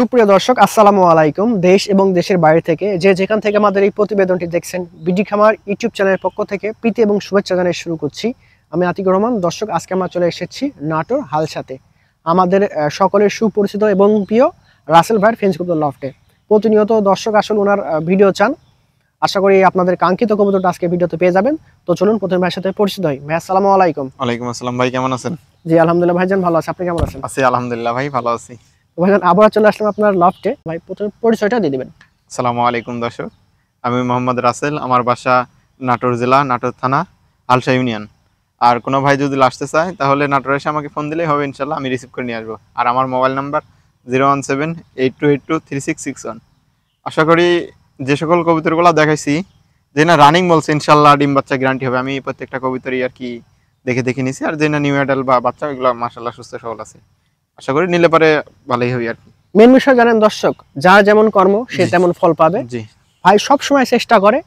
সুপ্রিয় দর্শক, আসসালামু আলাইকুম। দেশ এবং দেশের বাইরে থেকে যে যেখান থেকে আমাদের এই প্রতিবেদনটি দেখছেন, বিডি খামার ইউটিউব চ্যানেলের পক্ষ থেকে প্রীতি এবং শুভেচ্ছা জানিয়ে শুরু করছি। আমি আতিকুর রহমান। দর্শক, আজকে আমরা চলে এসেছি নাটোর হালসাতে আমাদের সকলের সুপরিচিত এবং প্রিয় রাসেল ভাইয়ের ফেন্স কবুতর লফটে। প্রতিনিয়ত দর্শক আসলে ওনার ভিডিও চান। আশা করি আপনাদের কাঙ্ক্ষিত কবুতরটা আজকে ভিডিওতে পেয়ে যাবেন। তো চলুন প্রথমে ভাইয়ের সাথে পরিচিত হই। ভাই আসসালামু আলাইকুম। ওয়ালাইকুম আসসালাম ভাই, কেমন আছেন? জি আলহামদুলিল্লাহ ভাইজান, ভালো আছি। আপনি কেমন আছেন? আছি আলহামদুলিল্লাহ ভাই, ভালো আছি। ভাইজান আবার চলে আসলাম আপনার লফটে। ভাই প্রথমে পরিচয়টা দিয়ে দিবেন। আসসালামু আলাইকুম দর্শক, আমি মোহাম্মদ রাসেল। আমার বাসা নাটোর জেলা, নাটোর থানা, হালসা ইউনিয়ন। আর কোনো ভাই যদি আসতে চায় তাহলে নাটোর এসে আমাকে ফোন দিলেই হবে, ইনশাল্লাহ আমি রিসিভ করে নিয়ে আসবো। আর আমার মোবাইল নাম্বার 01782823661। আশা করি যে সকল কবুতরগুলো দেখাইছি, যে না রানিং বলছে ইনশাল্লাহ ডিম বাচ্চা গ্যারান্টি হবে। আমি প্রত্যেকটা কবুতরই আর কি দেখে নিছি। আর যে না নিউ অ্যাডাল বা বাচ্চা, ওইগুলো মাশাআল্লাহ সুস্থ সবল আছে। আশা করি নিলে পরে ভালোই হবে আর কি। মেন বিষয় জানেন দর্শক, যার যেমন কর্ম সে তেমন ফল পাবে। জি ভাই সবসময় চেষ্টা করে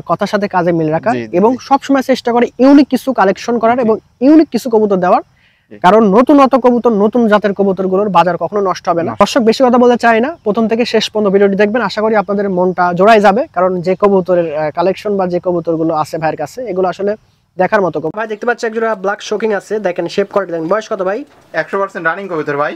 কথার সাথে কাজে মিল রাখার, জি, এবং সবসময় চেষ্টা করে ইউনিক কিছু কালেকশন করার এবং ইউনিক কিছু কবুতর দেওয়ার। কারণ নতুন কবুতর, নতুন জাতের কবুতরগুলোর বাজার কখনো নষ্ট হবে না। দর্শক বেশি কথা বলতে চাই না, প্রথম থেকে শেষ পর্যন্ত ভিডিওটি দেখবেন। আশা করি আপনাদের মনটা জোড়াই যাবে, কারণ যে কবুতরের কালেকশন বা যে কবুতরগুলো আছে ভাইয়ের কাছে, এগুলো আসলে দেখার মতো। ভাই দেখতে পাচ্ছি একজোড়া ব্ল্যাক শোকিং আছে, দেখেন শেপ কোয়ালিটি দেখেন। বয়স কত ভাই? 100% রানিং কবুতর ভাই।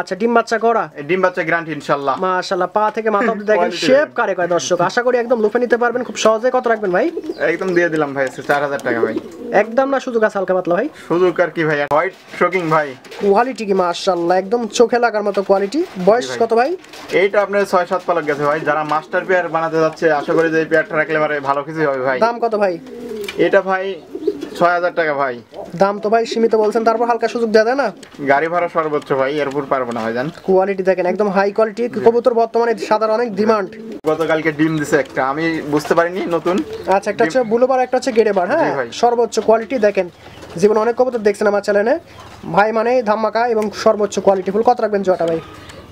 আচ্ছা, ডিম বাচ্চা করা? ডিম বাচ্চা গ্যারান্টি ইনশাআল্লাহ। মাশাআল্লাহ, পা থেকে মাথা অবধি দেখেন শেপ কারে কয় দর্শক। আশা করি একদম লুফে নিতে পারবেন খুব সহজে। কত রাখবেন ভাই? একদম দিয়ে দিলাম ভাই 4000 টাকা ভাই। একদম না, শুধু গাছ হালকা পাতলা ভাই? সুযোগ আর কি ভাই। হোয়াইট শোকিং ভাই, কোয়ালিটি কি মাশাআল্লাহ, একদম চোখে লাগার মতো কোয়ালিটি। বয়স কত ভাই? এইটা আপনার 6-7 পালক গেছে ভাই। যারা মাস্টার পেয়ার বানাতে যাচ্ছে, আশা করি যে এই পেয়ারটা রাখলে পারে ভালো কিছু হবে ভাই। দাম কত ভাই? এটা ভাই 6000 টাকা ভাই। দাম তো ভাই সীমিত বলছেন, তারপর হালকা সুযোগ দেয়া যায় না? গাড়ি ভাড়া সর্বোচ্চ ভাই, এরপর পারবো না ভাই জান। কোয়ালিটি দেখেন একদম হাই কোয়ালিটি কবুতর, বর্তমানে সাদার অনেক ডিমান্ড। গতকালকে ডিম দিছে একটা, আমি বুঝতে পারিনি নতুন। আচ্ছা, একটা হচ্ছে বুলোবার, একটা হচ্ছে গেরেবার। হ্যাঁ, সর্বোচ্চ কোয়ালিটি দেখেন। জীবনে অনেক কবুতর দেখছেন আমার চ্যানেলে ভাই, মানে ধামাকা এবং সর্বোচ্চ কোয়ালিটি ফুল। কত রাখবেন জোড়াটা ভাই?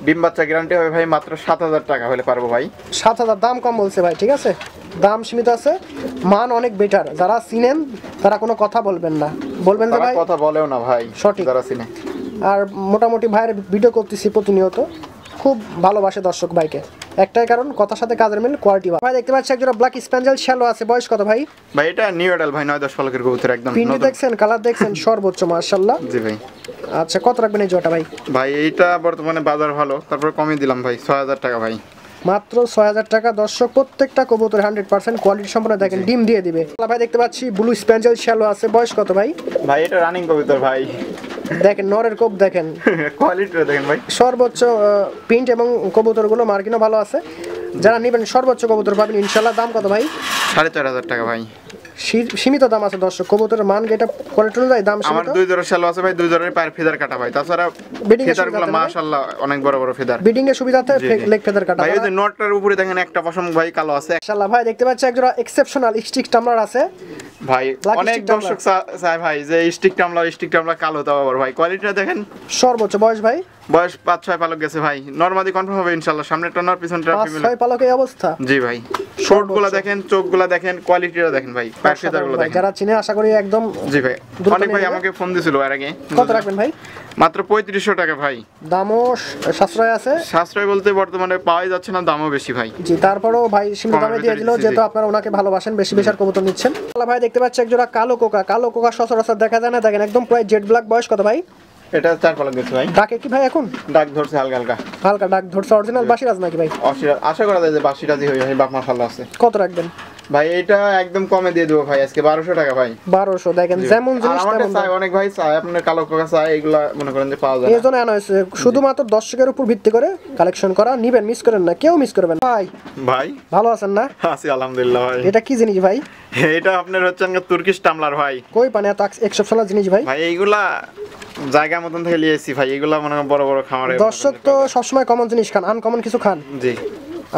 ডিম বাচ্চা গ্যারান্টি হবে ভাই, মাত্র 7000 টাকা হলে পারবো ভাই। 7000 দাম কম বলছে ভাই, ঠিক আছে, দাম সীমিত আছে, মান অনেক বেটার। যারা চিনেন তারা কোনো কথা বলবেন না, বলবেন যে ভাই কথা বলেও না ভাই, সঠিক যারা চিনে। আর মোটামুটি ভাইয়ের ভিডিও করতেছি প্রতিনিয়ত, খুব ভালোবাসে দর্শক ভাইকে, একটাই কারণ কথার সাথে কাজের মিল, কোয়ালিটি ভাই। দেখতে পাচ্ছি একজোড়া ব্ল্যাক স্প্যাঞ্জেল শ্যালো আছে। বয়স কত ভাই? ভাই এটা নিউ অ্যাডাল ভাই, 9-10 পালকের কবুতর একদম। পিন্ডি দেখছেন, কালার দেখছেন, সর্বোচ্চ মাশাআল্লাহ। জি ভাই। আচ্ছা, কত রাখবেন এই জোড়াটা ভাই? ভাই এইটা বর্তমানে বাজার ভালো, তারপর কমিয়ে দিলাম ভাই, 6000 টাকা ভাই। মাত্র 6000 টাকা। দর্শক প্রত্যেকটা কবুতর 100% কোয়ালিটি সম্পন্ন, দেখেন ডিম দিয়ে দিবে ভাই। দেখতে পাচ্ছি ব্লু স্প্যাঞ্জেল শ্যালো আছে। বয়স কত ভাই? ভাই এটা রানিং কবুতর ভাই, দেখেন নরের কোপ দেখেন, কোয়ালিটিটা দেখেন ভাই। সর্বোচ্চ প্রিন্ট এবং কবুতরগুলো মার্কিনও ভালো আছে। যারা নেবেন সর্বোচ্চ কবুতর পাবেন ইনশাআল্লাহ। দাম কত ভাই? 4500 টাকা ভাই। সীমিত দাম আছে দর্শক, কবুতরের মান এটা কোয়ালিটি অনুযায়ী দাম সীমিত। আমার 2 জোড়া শ্যালো আছে ভাই, 2 জোড়ার পায়ের ফেদার কাটা ভাই। তাছাড়া ফেদারগুলো মাশাআল্লাহ অনেক বড় বড় ফেদার, বিডিং এর সুবিধাতে লেগ ফেদার কাটা ভাই। এই যে নটটার উপরে দেখেন একটা পশম ভাই কালো আছে মাশাআল্লাহ ভাই। দেখতে পাচ্ছি একজোড়া এক্সেপশনাল স্টিক টামলার আছে ভাই। অনেক দর্শক চায় ভাই যে স্টিক টামলা কালো, তাও আবার ভাই কোয়ালিটিটা দেখেন। সর্বোচ্চ বয়স ভাই? বয়স 5-6 পালক গেছে ভাই। নরমালি কনফার্ম হবে ইনশাআল্লাহ। সামনেরটা নর, পিছনটা ফিমেল। 5-6 পালকের অবস্থা? জি ভাই। শর্টগুলো দেখেন, চোখগুলো দেখেন, কোয়ালিটিটা দেখেন ভাই, পায়ের ফেদারগুলো দেখেন। যারা চিনে আশা করি একদম। জি ভাই। অনেক ভাই আমাকে ফোন দিছিল এর আগে। কত রাখবেন ভাই? মাত্র 3500 টাকা ভাই। দামও সাশ্রয় আছে? সাশ্রয় বলতে বর্তমানে পাওয়াই যাচ্ছে না, দামও বেশি ভাই। জি, তারপরেও ভাই সীমিত দামে দিয়ে দিল, যেহেতু আপনারা ওনাকে ভালোবাসেন, বেশি বেশি আর কবুতর নিচ্ছেন। ভাই দেখতে পাচ্ছি একজোড়া কালো কোকা। কালো কোকা সচরাচর দেখা যায় না, দেখেন একদম প্রায় জেড ব্ল্যাক। বয়স কত ভাই? এটা 4 পালক গেছে ভাই। ডাকে কি ভাই এখন? ডাক ধরছে হালকা হালকা। হালকা ডাক ধরছে। অরিজিনাল বাসিরাজ নাকি ভাই? আশা করা যায় যে বাসিরাজি হই ভাই, বাপ মাশাআল্লাহ আছে। কত রাখবেন ভাই? এটা একদম কমে দিয়ে দেবো ভাই, আজকে 1200 টাকা ভাই। 1200 দেখেন, যেমন জিনিস তেমন দাম। অনেক ভাই চাই আপনার কালো কোকা চাই, এগুলা মনে করেন যে পাওয়া যায় না। এজন্য আনা হয়েছে শুধুমাত্র দর্শকের উপর ভিত্তি করে কালেকশন করা। নিবেন, মিস করেন না, কেউ মিস করবেন ভাই। ভাই ভালো আছেন না? আছি আলহামদুলিল্লাহ ভাই। এটা কি জিনিস ভাই? এটা আপনার হচ্ছে তুর্কিশ টামলার ভাই। কই পানে এত এক্সেপশনাল জিনিস ভাই? ভাই এইগুলা জায়গা মতন থেকে লিয়েছি ভাই, এগুলা মনে হয় বড় বড় খামারে। দর্শক তো সবসময় কমন জিনিস খান, আনকমন কিছু খান। জি।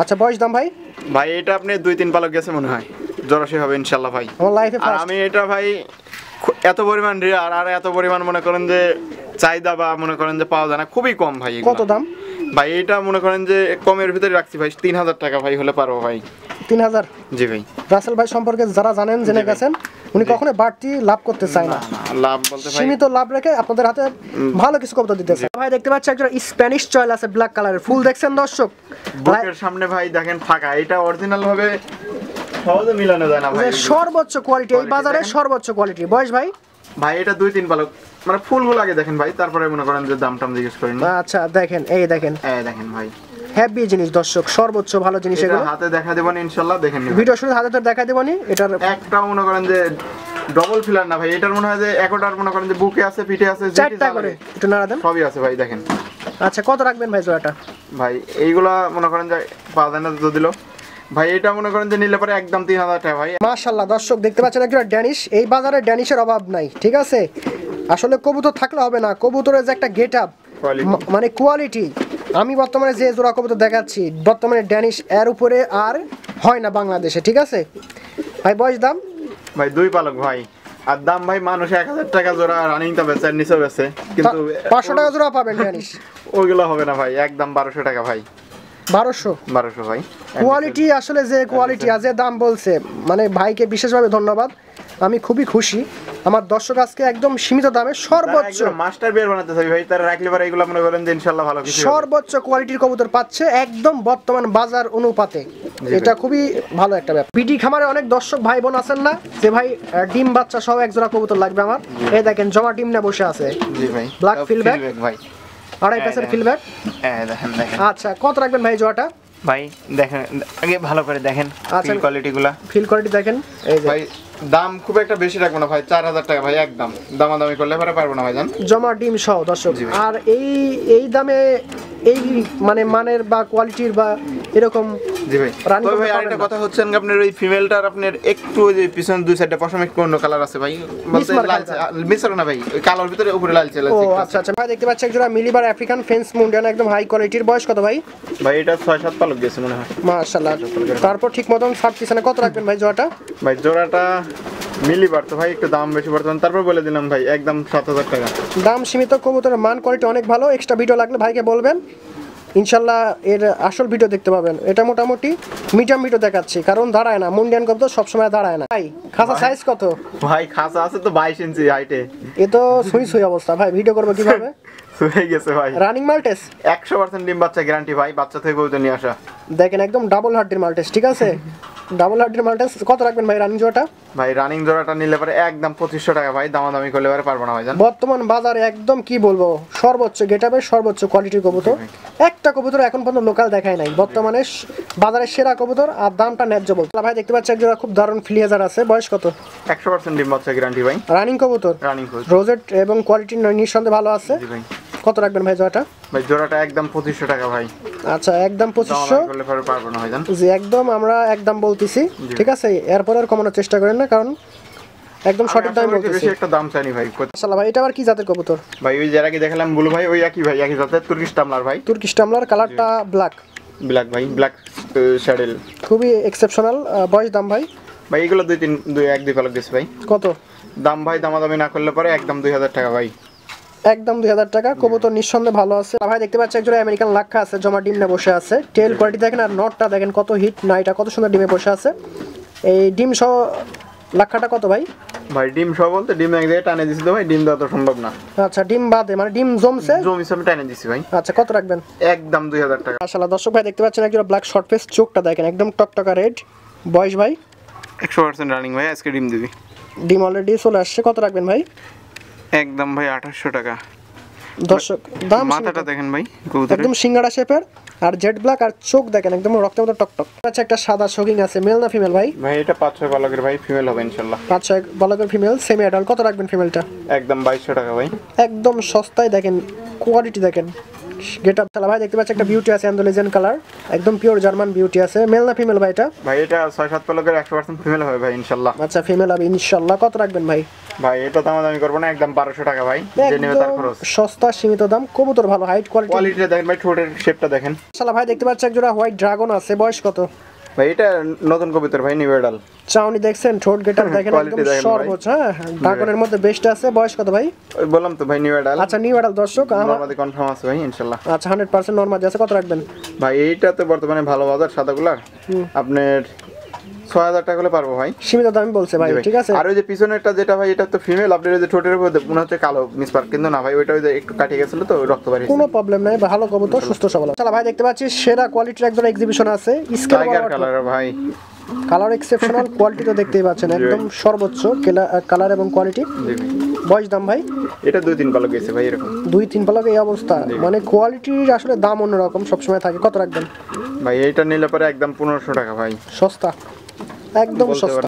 আচ্ছা, বয়স দাম ভাই? ভাই এটা আপনি 2-3 পালক গেছে মনে হয়, জরাশি হবে ইনশাআল্লাহ ভাই। আমার লাইফে ফার্স্ট। আমি এটা ভাই এত পরিমাণ রেয়ার আর এত পরিমাণ মনে করেন যে চাহিদা বা মনে করেন যে পাওয়া যায় না, খুবই কম ভাই। কত দাম ভাই? এটা মনে করেন যে কমের ভিতরে রাখছি ভাই, 3000 টাকা ভাই হলে পারবো ভাই। 3000? জি ভাই। রাসেল ভাই সম্পর্কে যারা জানেন, জেনে গেছেন, উনি কখনো বাড়তি লাভ করতে চায় না। লাভ বলতে ভাই সীমিত লাভ রেখে আপনাদের হাতে ভালো কিছু কবুতর দিতেছে। ভাই দেখতে পাচ্ছি একটা স্প্যানিশ চয়েল আছে ব্ল্যাক কালারের, ফুল দেখছেন দর্শক, বুকের সামনে ভাই দেখেন ফাঁকা, এটা অরিজিনাল ভাবে সহজে মিলানো যায় না ভাই। সর্বোচ্চ কোয়ালিটি এই বাজারে, সর্বোচ্চ কোয়ালিটি। বয়স ভাই? ভাই এটা 2-3 পালক, মানে ফুলগুলো আগে দেখেন ভাই, তারপরে মনে করেন যে দাম টাম জিজ্ঞেস করেন। আচ্ছা দেখেন, এই দেখেন, দেখেন ভাই হ্যাপি জিনিস দর্শক, সর্বোচ্চ ভালো জিনিস এগুলো। হাতে দেখা দেবো না ইনশাআল্লাহ, দেখেন ভিডিও শুরু হাতে তো দেখা দেবো নি। এটার একটা মনে করেন যে ডবল ফিলার না ভাই, এটার মনে হয় যে একটার মনে করেন যে বুকে আছে, পিঠে আছে, চারটা করে একটু নাড়া দেন, সবই আছে ভাই দেখেন। আচ্ছা কত রাখবেন ভাই জোড়াটা? ভাই এইগুলা মনে করেন যে পাওয়া যায় না তো দিল ভাই, এটা মনে করেন যে নিলে পরে একদম 3000 টাকা ভাই। মাশাআল্লাহ দর্শক দেখতে পাচ্ছেন একটা ড্যানিশ, এই বাজারে ড্যানিশের অভাব নাই, ঠিক আছে? আসলে কবুতর থাকলে হবে না, কবুতরের যে একটা গেট আপ মানে কোয়ালিটি, আমি বর্তমানে যে জোড়া কবুতর দেখাচ্ছি বর্তমানে ড্যানিশ এর উপরে আর হয় না বাংলাদেশে, ঠিক আছে ভাই? বয়স দাম ভাই 2 পালক ভাই, আর দাম ভাই মানুষ 1000 টাকা জোড়া রানিং টা বেচে, নিচে বেচে, কিন্তু 500 টাকা জোড়া পাবেন ড্যানিশ। ওইগুলো হবে না ভাই, একদম 1200 টাকা ভাই। 1200 ভাই। কোয়ালিটি আসলে যে কোয়ালিটি আর যে দাম বলছে, মানে ভাইকে বিশেষভাবে ধন্যবাদ, আমি খুবই খুশি। আমার দর্শক আজকে একদম সীমিত দামে সর্বোচ্চ মাস্টার বিয়ার বানাতে চাই ভাই, তারা রাখলে পরে এগুলো মনে করেন যে ইনশাআল্লাহ ভালো কিছু সর্বোচ্চ কোয়ালিটির কবুতর পাচ্ছে একদম বর্তমান বাজার অনুপাতে, এটা খুবই ভালো একটা ব্যাপার। পিটি খামারে অনেক দর্শক ভাই বোন আছেন না যে ভাই ডিম বাচ্চা সহ এক জোড়া কবুতর লাগবে আমার, এই দেখেন জমা ডিম না বসে আছে। জি ভাই, ব্ল্যাক ফিলব্যাক ভাই, আড়াই পেসের ফিলব্যাক। দেখেন দেখেন। আচ্ছা কত রাখবেন ভাই জোড়াটা? ভাই দেখেন আগে ভালো করে দেখেন ফিল কোয়ালিটিগুলা, ফিল কোয়ালিটি দেখেন। এই যে ভাই দাম খুব একটা বেশি রাখবো না ভাই, 4000 টাকা ভাই, একদম দামাদামি করলে পরে পারবো না ভাই জান। জমা ডিম সহ দর্শক, আর এই দামে এই মানে মানের বা কোয়ালিটির বা এরকম। জি ভাই, তবে ভাই আরেকটা কথা হচ্ছে আপনার ওই ফিমেলটার আপনার একটু ওই যে পিছন দুই সাইডে পশম একটু অন্য কালার আছে ভাই, বলতে লাল মিশ্র না ভাই, ওই কালোর ভিতরে উপরে লাল চলে আছে। ও আচ্ছা আচ্ছা ভাই দেখতে পাচ্ছি একজোড়া মিলিবার আফ্রিকান ফেন্স মুন্ডিয়ান একদম হাই কোয়ালিটির। বয়স কত ভাই? ভাই এটা 6-7 পালক গেছে মনে হয়। মাশাআল্লাহ, তারপর ঠিক মতন সাত পিছনে কত রাখবেন ভাই জোড়াটা? ভাই জোড়াটা মিলিবার তো ভাই একটু দাম বেশি বর্তমান, তারপর বলে দিলাম ভাই একদম 7000 টাকা। দাম সীমিত, কবুতরের মান কোয়ালিটি অনেক ভালো। এক্সট্রা ভিডিও লাগলে ভাইকে বলবেন, ইনশাল্লাহ এর আসল ভিডিও দেখতে পাবেন। এটা মোটামুটি মিডিয়াম ভিডিও দেখাচ্ছি, কারণ দাঁড়ায় না, মুন্ডিয়ান কবুতর সবসময় দাঁড়ায় না। ভাই খাঁচা সাইজ কত? ভাই খাঁচা আছে তো 22 ইঞ্চি হাইটে, এ তো সুই সুই অবস্থা ভাই, ভিডিও করবো কিভাবে? হয়ে গেছে ভাই। রানিং মাল্টেস 100% ডিম বাচ্চা গ্যারান্টি ভাই, বাচ্চা থেকে কবুতর নিয়ে আসা। দেখেন একদম ডাবল হার্টের মাল্টেস, ঠিক আছে? ডাবল হার্টের মাল্টেস কত রাখবেন ভাই রানিং জোড়াটা? ভাই রানিং জোড়াটা নিলে পরে একদম 2500 টাকা ভাই, দামাদামি করলে পরে পারবো না ভাই জান। বর্তমান বাজারে একদম কি বলবো, সর্বোচ্চ গেটআপের সর্বোচ্চ কোয়ালিটির কবুতর। একটা কবুতর এখন পর্যন্ত লোকাল দেখায় নাই, বর্তমানে বাজারের সেরা কবুতর, আর দামটা ন্যায্য বলতে ভাই। দেখতে পাচ্ছি একজোড়া খুব দারুণ ফ্লিয়াজার আছে। বয়স কত? 100% ডিম বাচ্চা গ্যারান্টি ভাই, রানিং কবুতর, রানিং কবুতর, রোজেট এবং কোয়ালিটি নিঃসন্দেহে ভালো আছে। জি ভাই। কত রাখবেন ভাই জোড়াটা? ভাই জোড়াটা একদম 2500 টাকা ভাই। আচ্ছা একদম 2500 করলে পরে পারবো না ভাই জান। জি একদম আমরা একদম বলতেছি, ঠিক আছে? এরপর আর কমানোর চেষ্টা করেন না, কারণ একদম সঠিক দাম বলতেছি। বেশি একটা দাম চাইনি ভাই। মাশাআল্লাহ ভাই, এটা আবার কি জাতের কবুতর? ভাই ওই যারা কি দেখালাম বলু ভাই, ওই একই ভাই, একই জাতের তুর্কিশ টামলার ভাই। তুর্কিশ টামলার, কালারটা ব্ল্যাক ব্ল্যাক ভাই, ব্ল্যাক শ্যাডেল, খুবই এক্সেপশনাল। বয়স দাম ভাই? ভাই এগুলো 2 পালক দিছে ভাই। কত দাম ভাই? দামাদামি না করলে পরে একদম 2000 টাকা ভাই, একদম 2000 টাকা। কবুতর নিঃসন্দেহে ভালো আছে ভাই। দেখতে পাচ্ছি একজোড়া আমেরিকান লাক্ষা আছে, জমা ডিম না বসে আছে। টেল কোয়ালিটি দেখেন, আর নটটা দেখেন কত হিট না, এটা কত সুন্দর ডিমে বসে আছে। এই ডিম সহ লাক্ষাটা কত ভাই? ভাই ডিম সহ বলতে ডিম এক জায়গায় টানে দিছি তো ভাই, ডিম দেওয়া তো সম্ভব না। আচ্ছা ডিম বাদে মানে ডিম জমছে, জমিছে আমি টানে দিছি ভাই। আচ্ছা কত রাখবেন? একদম 2000 টাকা। মাশাআল্লাহ দর্শক ভাই দেখতে পাচ্ছেন একজোড়া ব্ল্যাক শর্ট ফেস, চোখটা দেখেন একদম টকটকা রেড। বয়স ভাই? 100% রানিং ভাই, আজকে ডিম দিবি। ডিম অলরেডি চলে আসছে। কত রাখবেন ভাই? একদম ভাই 2800 টাকা। দর্শক দাম মাথাটা দেখেন ভাই কবুতরের, একদম সিঙ্গাড়া শেপের, আর জেড ব্ল্যাক, আর চোখ দেখেন একদম রক্তের মতো টকটক। আচ্ছা একটা সাদা শোকিং আছে, মেল না ফিমেল ভাই? ভাই এটা 5-6 পালকের ভাই, ফিমেল হবে ইনশাআল্লাহ। 5-6 বালকের ফিমেল, সেমি অ্যাডাল্ট। কত রাখবেন ফিমেলটা? একদম 2200 টাকা ভাই। একদম সস্তায়, দেখেন কোয়ালিটি দেখেন, গেট আপ চালা ভাই। দেখতে পাচ্ছি একটা বিউটি আছে, অ্যান্ডোলেজিয়ান কালার, একদম পিওর জার্মান বিউটি আছে। মেল না ফিমেল ভাই এটা? ভাই এটা 6-7 পালকের 100% ফিমেল হবে ভাই ইনশাআল্লাহ। আচ্ছা ফিমেল হবে ইনশাআল্লাহ। কত রাখবেন ভাই? ভাই এটা দামাদামি করব না, একদম 1200 টাকা ভাই, যে নেবে তার খরচ। সস্তা সীমিত দাম, কবুতর ভালো, হাইট কোয়ালিটি। কোয়ালিটিটা দেখেন ভাই, ঠোঁটের শেপটা দেখেন। শালা ভাই দেখতে পাচ্ছি একজোড়া হোয়াইট ড্রাগন আছে। বয়স কত? ভাই এটা নতুন কবুতর ভাই, নিউ এডাল। চাউনি দেখছেন, ঠোঁট গেট আপ দেখেন একদম সর্বোচ্চ। হ্যাঁ ড্রাগনের মধ্যে বেস্ট আছে। বয়স কত ভাই? ওই বললাম তো ভাই, নিউ এডাল। আচ্ছা নিউ অ্যাডাল্ট দর্শক, আমাদের কনফার্ম আছে ভাই ইনশাআল্লাহ। আচ্ছা 100% নরমাল আছে। কত রাখবেন ভাই এইটা তো বর্তমানে ভালো বাজার সাদাগুলার, আপনার 6000 টাকা হলে পারবো ভাই। সীমিত দামই বলছে ভাই, জি ভাই। ঠিক আছে। আর ওই যে পিছনেরটা যেটা ভাই এটা তো ফিমেল, আপনার ওই যে ঠোঁটের উপর মনে হচ্ছে কালো মিসপার, কিন্তু না ভাই ওইটা ওই যে একটু কাটিয়ে গেছিল তো রক্ত বাড়ি। কোনো প্রবলেম নাই, ভালো কবুতর, সুস্থ সবল। চলো ভাই, দেখতে পাচ্ছি সেরা কোয়ালিটির একজন এক্সিবিশন আছে, স্কেল টাইগার কালার ভাই, কালার এক্সেপশনাল, কোয়ালিটি তো দেখতেই পাচ্ছেন একদম সর্বোচ্চ কালার এবং কোয়ালিটি। জি ভাই। বয়স দাম ভাই? এটা 2-3 পালক গেছে ভাই এরকম। 2-3 পালক এই অবস্থা, মানে কোয়ালিটির আসলে দাম অন্যরকম সবসময় থাকে। কত রাখবেন ভাই এইটা নিলে পরে একদম 1500 টাকা ভাই। সস্তা, একদম বলতে সস্তা।